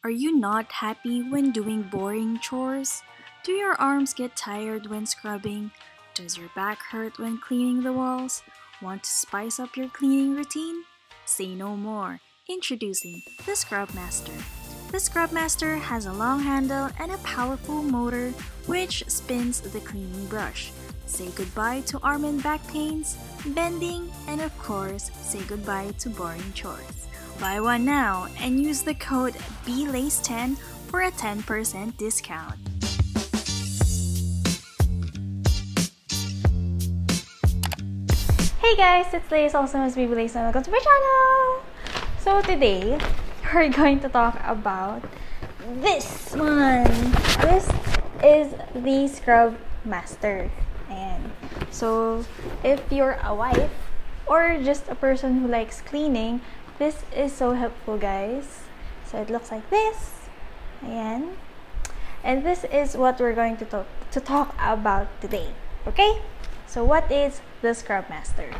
Are you not happy when doing boring chores? Do your arms get tired when scrubbing? Does your back hurt when cleaning the walls? Want to spice up your cleaning routine? Say no more. Introducing the Scrub Master. The Scrub Master has a long handle and a powerful motor which spins the cleaning brush. Say goodbye to arm and back pains, bending, and of course, say goodbye to boring chores. Buy one now and use the code BLACE10 for a 10% discount. Hey guys, it's Lace, also known as Baby Lace, and welcome to my channel! So today, we're going to talk about this one! This is the Scrub Master. And so, if you're a wife or just a person who likes cleaning, this is so helpful, guys. So it looks like this. Ayan. And this is what we're going to talk about today. Okay? So what is the Scrub Master?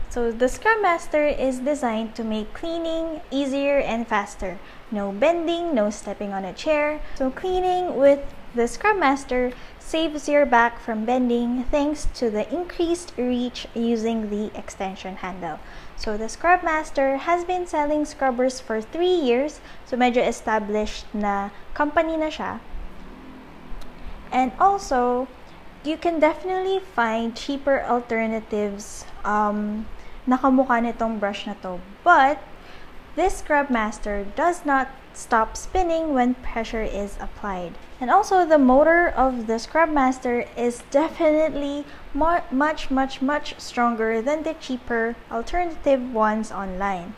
So the Scrub Master is designed to make cleaning easier and faster. No bending, no stepping on a chair. So cleaning with the Scrub Master saves your back from bending thanks to the increased reach using the extension handle. So the Scrub Master has been selling scrubbers for 3 years. So medyo established na company na siya. And also, you can definitely find cheaper alternatives na kamukha nitong brush na to. But this Scrub Master does not stop spinning when pressure is applied. And also, the motor of the Scrub Master is definitely much stronger than the cheaper alternative ones online.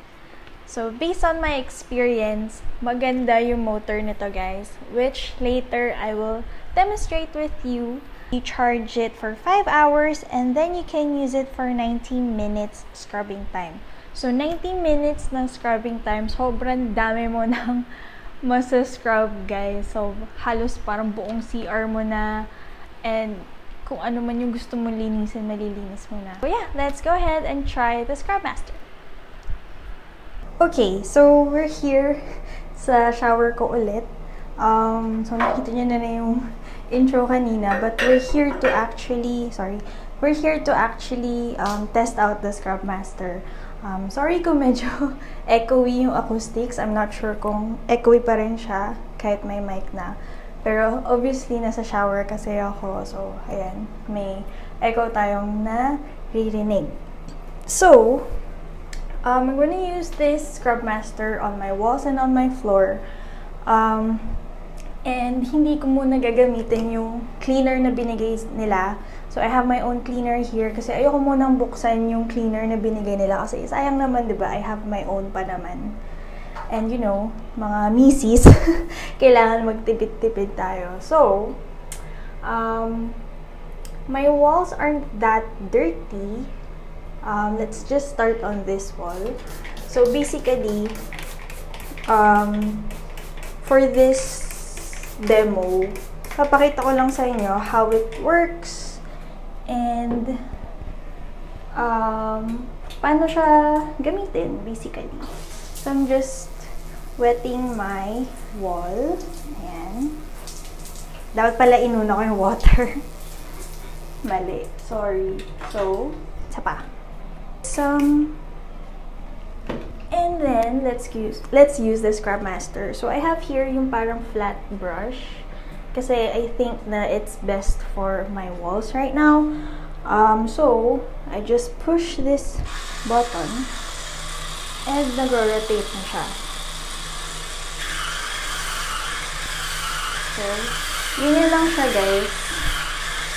So, based on my experience, maganda yung motor nito, guys, which later I will demonstrate with you. You charge it for 5 hours and then you can use it for 90 minutes scrubbing time. So, 90 minutes ng scrubbing time, sobrang dami mo ng masa-scrub, guys. So, halos parang buong CR mo na, and kung ano man yung gusto mo linisin, malilinis mo na. So, yeah, let's go ahead and try the Scrub Master. Okay, so we're here sa shower ko ulit. So, nakita nyo na yung intro kanina, but we're here to actually test out the Scrub Master. Sorry kung medyo echoey yung acoustics. I'm not sure kung echoey pa rin siya kahit may mic na. Pero obviously, nasa shower kasi ako. So, ayan, may echo tayong naririnig. So, I'm gonna use this Scrub Master on my walls and on my floor. And hindi ko muna gagamitin yung cleaner na binigay nila. So, I have my own cleaner here kasi ayoko munang buksan yung cleaner na binigay nila kasi sayang naman, diba? I have my own pa naman. And you know, mga misis, kailangan magtipid-tipid tayo. So, my walls aren't that dirty. Let's just start on this wall. So, basically, for this demo, papakita ko lang sa inyo how it works and paano siya gamitin, basically. So, I'm just wetting my wall. Ayan. Dapat pala inuna ko yung water. Mali. Sorry. So, isa pa. And then, let's use the Scrub Master. So, I have here yung parang flat brush. Kasi I think na it's best for my walls right now. So, I just push this button and nag-rotate na siya. So, yun lang siya, guys.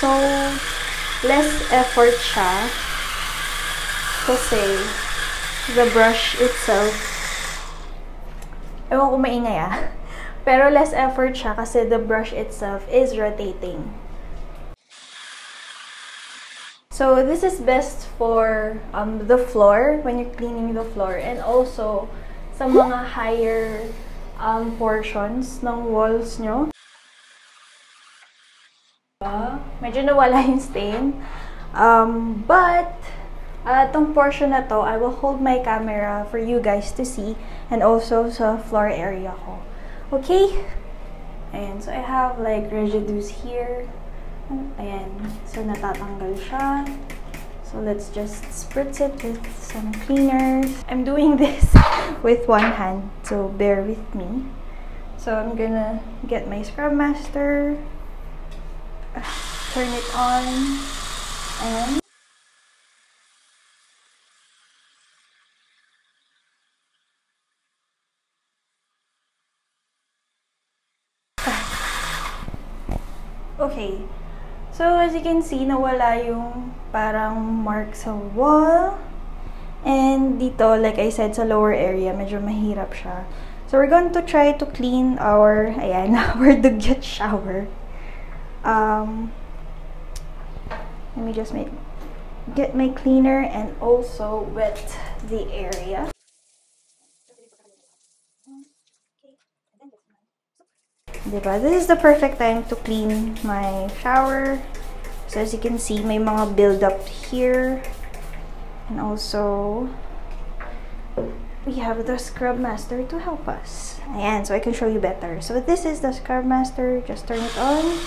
So, less effort siya. Kasi, the brush itself, ewan ko maingay pero less effort siya kasi the brush itself is rotating. So, this is best for the floor, when you're cleaning the floor, and also sa mga higher portions ng walls nyo. Medyo nawala yung stain. But, Itong portion na to, I will hold my camera for you guys to see, and also sa floor area ko. Okay. Ayan. So, I have like residues here. Ayan. So, natatanggal siya. So, let's just spritz it with some cleaners. I'm doing this with one hand, so bear with me. So, I'm gonna get my Scrub Master, turn it on, and okay. So, as you can see, nawala yung parang mark sa wall. And dito, like I said, sa lower area, medyo mahirap siya. So, we're going to try to clean our, ayan, our dugyot shower. Let me just get my cleaner and also wet the area. Diba? This is the perfect time to clean my shower. So as you can see, may mga build up here. And also, we have the Scrub Master to help us. Ayan, so I can show you better. So this is the Scrub Master. Just turn it on.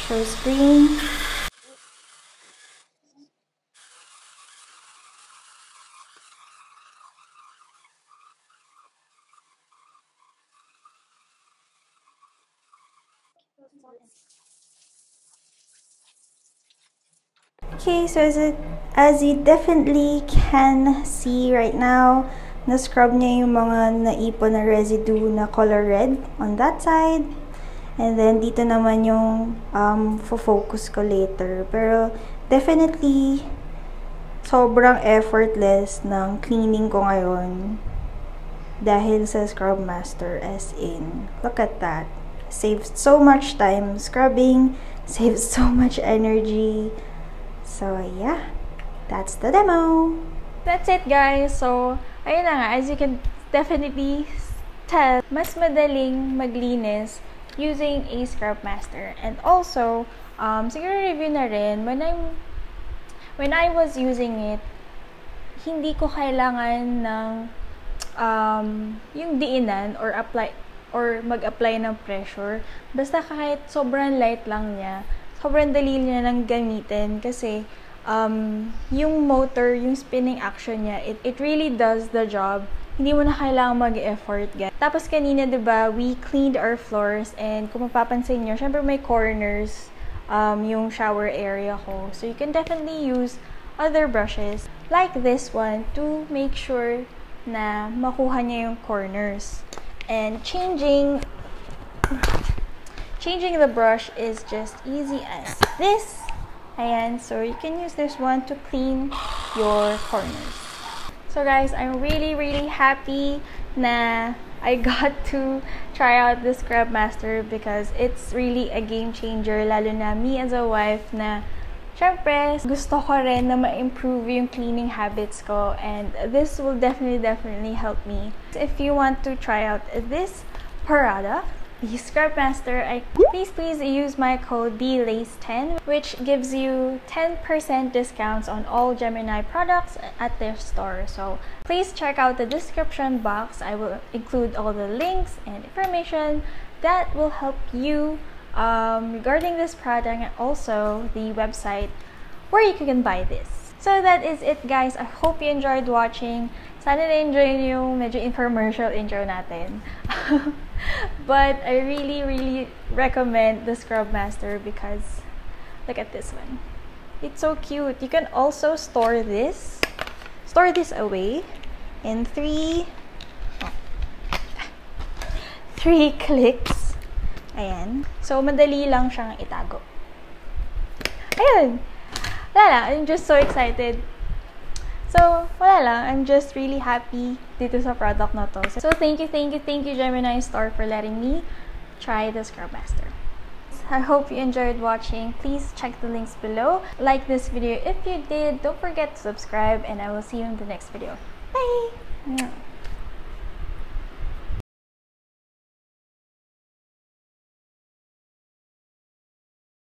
Show screen. Okay, so as you definitely can see right now, na-scrub niya yung mga naipon na residue na color red on that side. And then, dito naman yung focus ko later. Pero, definitely, sobrang effortless ng cleaning ko ngayon. Dahil sa Scrub Master, as in, look at that. Saves so much time scrubbing, saves so much energy. So, yeah, that's the demo. That's it, guys. So, ayun na nga, as you can definitely tell, mas madaling maglinis using a Scrub Master. And also, siguro review na rin, when I was using it, hindi ko kailangan ng yung diinan or mag-apply ng pressure. Basta kahit sobrang light lang niya, sobrang dali niya lang gamitin kasi yung motor, yung spinning action niya, it really does the job. Hindi mo na kailangan mag-effort, guys. Tapos kanina, diba, we cleaned our floors and kung mapapansin nyo, syempre may corners yung shower area ko. So you can definitely use other brushes like this one to make sure na makuha niya yung corners. And changing the brush is just easy as this. Ayan, so you can use this one to clean your corners. So guys, I'm really happy na I got to try out the Scrub Master because it's really a game changer, lalo na me as a wife na syempre gusto ko rin na ma-improve yung cleaning habits ko, and this will definitely help me. If you want to try out this product, the Scrub Master, please use my code BLACE10, which gives you 10% discounts on all Gemini products at their store. So please check out the description box. I will include all the links and information that will help you regarding this product, and also the website where you can buy this. So that is it, guys. I hope you enjoyed watching. Sana na-enjoy niyo yung medyo infomercial intro natin. But I really recommend the Scrub Master because look at this one. It's so cute. You can also store this away in three clicks. Ayan. So, madali lang siyang itago. Ayun. Wala lang. I'm just so excited. So, wala lang. I'm just really happy dito sa product na to. So, thank you Gemini Store for letting me try the Scrub Master. I hope you enjoyed watching. Please check the links below. Like this video if you did. Don't forget to subscribe, and I will see you in the next video. Bye!